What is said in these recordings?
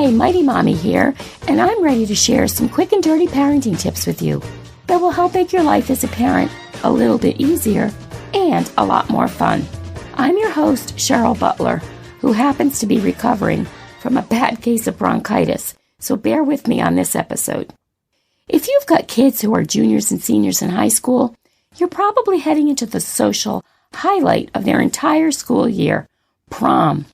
Hi, Mighty Mommy here, and I'm ready to share some quick and dirty parenting tips with you that will help make your life as a parent a little bit easier and a lot more fun. I'm your host, Cheryl Butler, who happens to be recovering from a bad case of bronchitis, so bear with me on this episode. If you've got kids who are juniors and seniors in high school, you're probably heading into the social highlight of their entire school year, prom.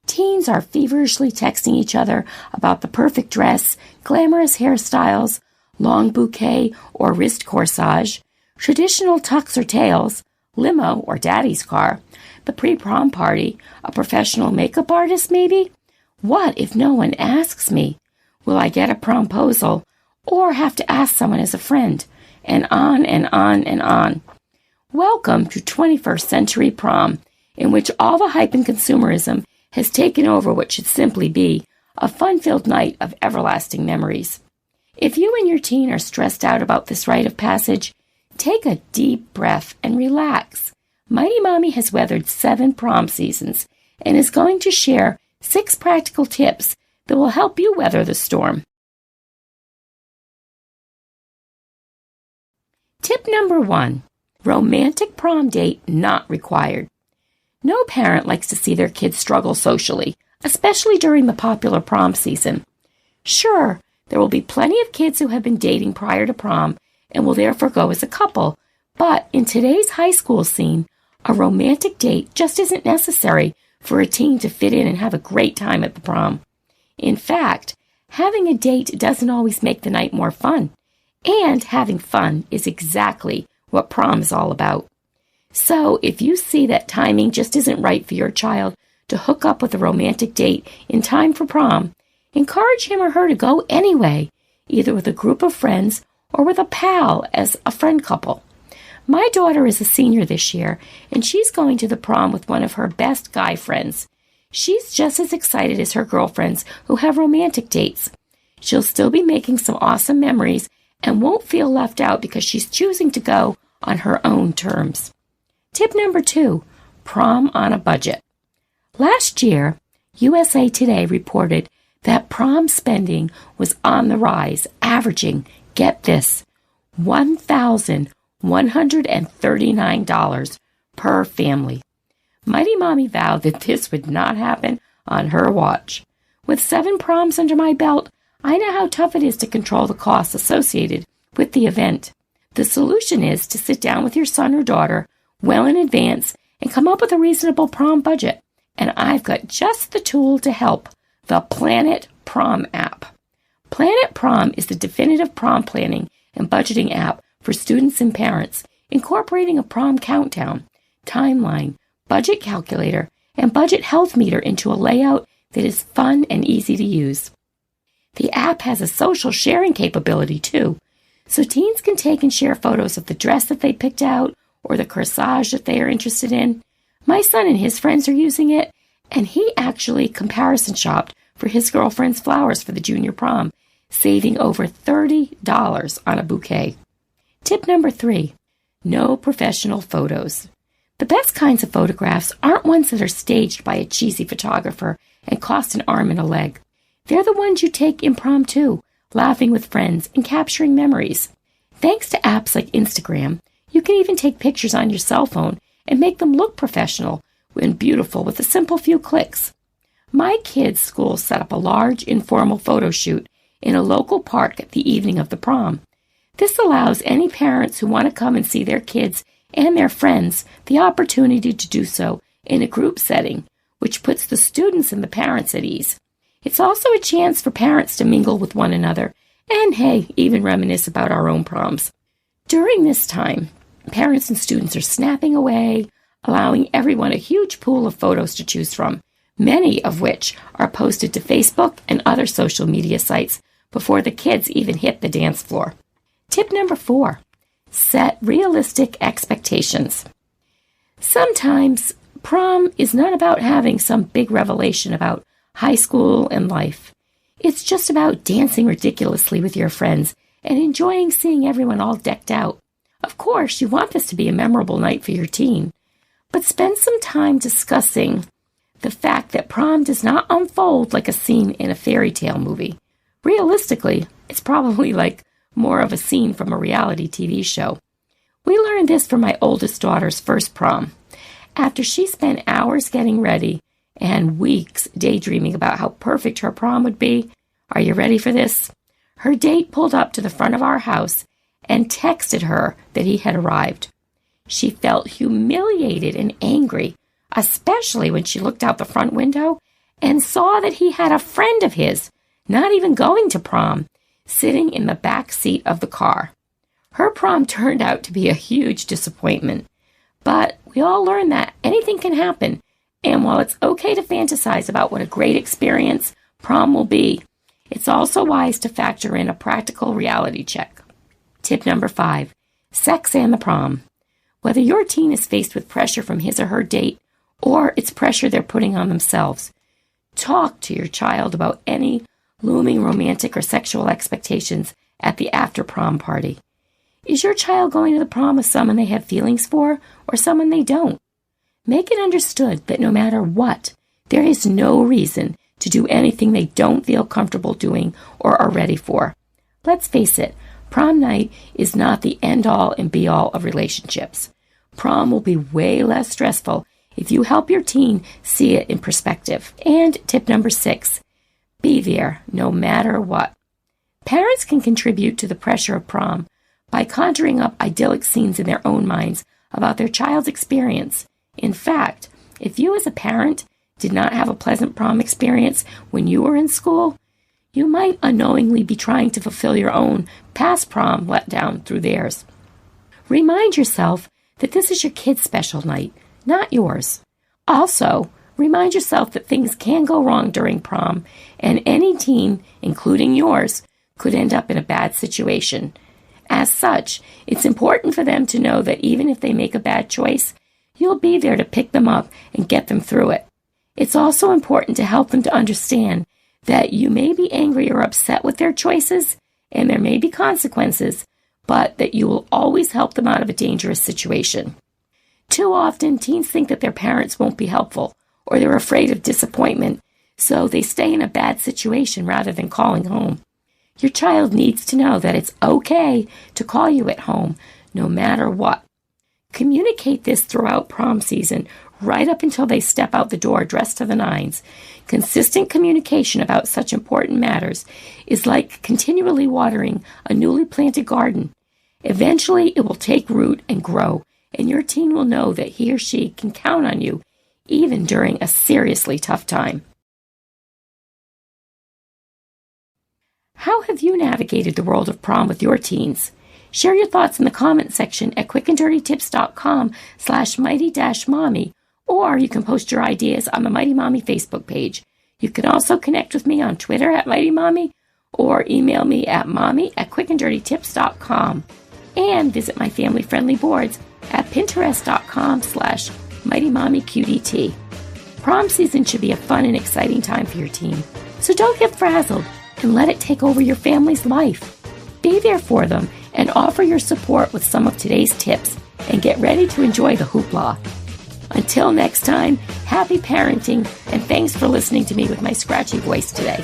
Teens are feverishly texting each other about the perfect dress, glamorous hairstyles, long bouquet or wrist corsage, traditional tux or tails, limo or daddy's car, the pre-prom party, a professional makeup artist maybe? What if no one asks me? Will I get a promposal or have to ask someone as a friend? And on and on and on. Welcome to 21st century prom, in which all the hype and consumerism has taken over what should simply be a fun-filled night of everlasting memories. If you and your teen are stressed out about this rite of passage, take a deep breath and relax. Mighty Mommy has weathered 7 prom seasons and is going to share 6 practical tips that will help you weather the storm. Tip number 1, romantic prom date not required. No parent likes to see their kids struggle socially, especially during the popular prom season. Sure, there will be plenty of kids who have been dating prior to prom and will therefore go as a couple, but in today's high school scene, a romantic date just isn't necessary for a teen to fit in and have a great time at the prom. In fact, having a date doesn't always make the night more fun, and having fun is exactly what prom is all about. So, if you see that timing just isn't right for your child to hook up with a romantic date in time for prom, encourage him or her to go anyway, either with a group of friends or with a pal as a friend couple. My daughter is a senior this year, and she's going to the prom with one of her best guy friends. She's just as excited as her girlfriends who have romantic dates. She'll still be making some awesome memories and won't feel left out because she's choosing to go on her own terms. Tip number 2, prom on a budget. Last year, USA Today reported that prom spending was on the rise, averaging, get this, $1,139 per family. Mighty Mommy vowed that this would not happen on her watch. With 7 proms under my belt, I know how tough it is to control the costs associated with the event. The solution is to sit down with your son or daughter well in advance and come up with a reasonable prom budget. And I've got just the tool to help, the Planet Prom app. Planet Prom is the definitive prom planning and budgeting app for students and parents, incorporating a prom countdown, timeline, budget calculator, and budget health meter into a layout that is fun and easy to use. The app has a social sharing capability too, so teens can take and share photos of the dress that they picked out or the corsage that they are interested in. My son and his friends are using it, and he actually comparison shopped for his girlfriend's flowers for the junior prom, saving over $30 on a bouquet. Tip number 3, no professional photos. The best kinds of photographs aren't ones that are staged by a cheesy photographer and cost an arm and a leg. They're the ones you take impromptu, laughing with friends and capturing memories. Thanks to apps like Instagram, you can even take pictures on your cell phone and make them look professional and beautiful with a simple few clicks. My kids' school set up a large informal photo shoot in a local park at the evening of the prom. This allows any parents who want to come and see their kids and their friends the opportunity to do so in a group setting, which puts the students and the parents at ease. It's also a chance for parents to mingle with one another and, hey, even reminisce about our own proms. During this time, parents and students are snapping away, allowing everyone a huge pool of photos to choose from, many of which are posted to Facebook and other social media sites before the kids even hit the dance floor. Tip number 4, set realistic expectations. Sometimes prom is not about having some big revelation about high school and life. It's just about dancing ridiculously with your friends and enjoying seeing everyone all decked out. Of course, you want this to be a memorable night for your teen, but spend some time discussing the fact that prom does not unfold like a scene in a fairy tale movie. Realistically, it's probably like more of a scene from a reality TV show. We learned this from my oldest daughter's first prom. After she spent hours getting ready and weeks daydreaming about how perfect her prom would be, are you ready for this? Her date pulled up to the front of our house and texted her that he had arrived. She felt humiliated and angry, especially when she looked out the front window and saw that he had a friend of his, not even going to prom, sitting in the back seat of the car. Her prom turned out to be a huge disappointment, but we all learned that anything can happen, and while it's okay to fantasize about what a great experience prom will be, it's also wise to factor in a practical reality check. Tip number 5, sex and the prom. Whether your teen is faced with pressure from his or her date, or it's pressure they're putting on themselves, talk to your child about any looming romantic or sexual expectations at the after-prom party. Is your child going to the prom with someone they have feelings for or someone they don't? Make it understood that no matter what, there is no reason to do anything they don't feel comfortable doing or are ready for. Let's face it, prom night is not the end-all and be-all of relationships. Prom will be way less stressful if you help your teen see it in perspective. And tip number 6, be there no matter what. Parents can contribute to the pressure of prom by conjuring up idyllic scenes in their own minds about their child's experience. In fact, if you as a parent did not have a pleasant prom experience when you were in school, you might unknowingly be trying to fulfill your own past prom letdown through theirs. Remind yourself that this is your kid's special night, not yours. Also, remind yourself that things can go wrong during prom, and any teen, including yours, could end up in a bad situation. As such, it's important for them to know that even if they make a bad choice, you'll be there to pick them up and get them through it. It's also important to help them to understand that you may be angry or upset with their choices, and there may be consequences, but that you will always help them out of a dangerous situation. Too often, teens think that their parents won't be helpful, or they're afraid of disappointment, so they stay in a bad situation rather than calling home. Your child needs to know that it's okay to call you at home, no matter what. Communicate this throughout prom season, right up until they step out the door dressed to the nines. Consistent communication about such important matters is like continually watering a newly planted garden. Eventually, it will take root and grow, and your teen will know that he or she can count on you, even during a seriously tough time. How have you navigated the world of prom with your teens? Share your thoughts in the comment section at quickanddirtytips.com/mighty-mommy, or you can post your ideas on the Mighty Mommy Facebook page. You can also connect with me on Twitter at Mighty Mommy, or email me at mommy@quickanddirtytips.com, and visit my family-friendly boards at pinterest.com/mightymommyqdt. Prom season should be a fun and exciting time for your teen, so don't get frazzled and let it take over your family's life. Be there for them and offer your support with some of today's tips, and get ready to enjoy the hoopla. Until next time, happy parenting, and thanks for listening to me with my scratchy voice today.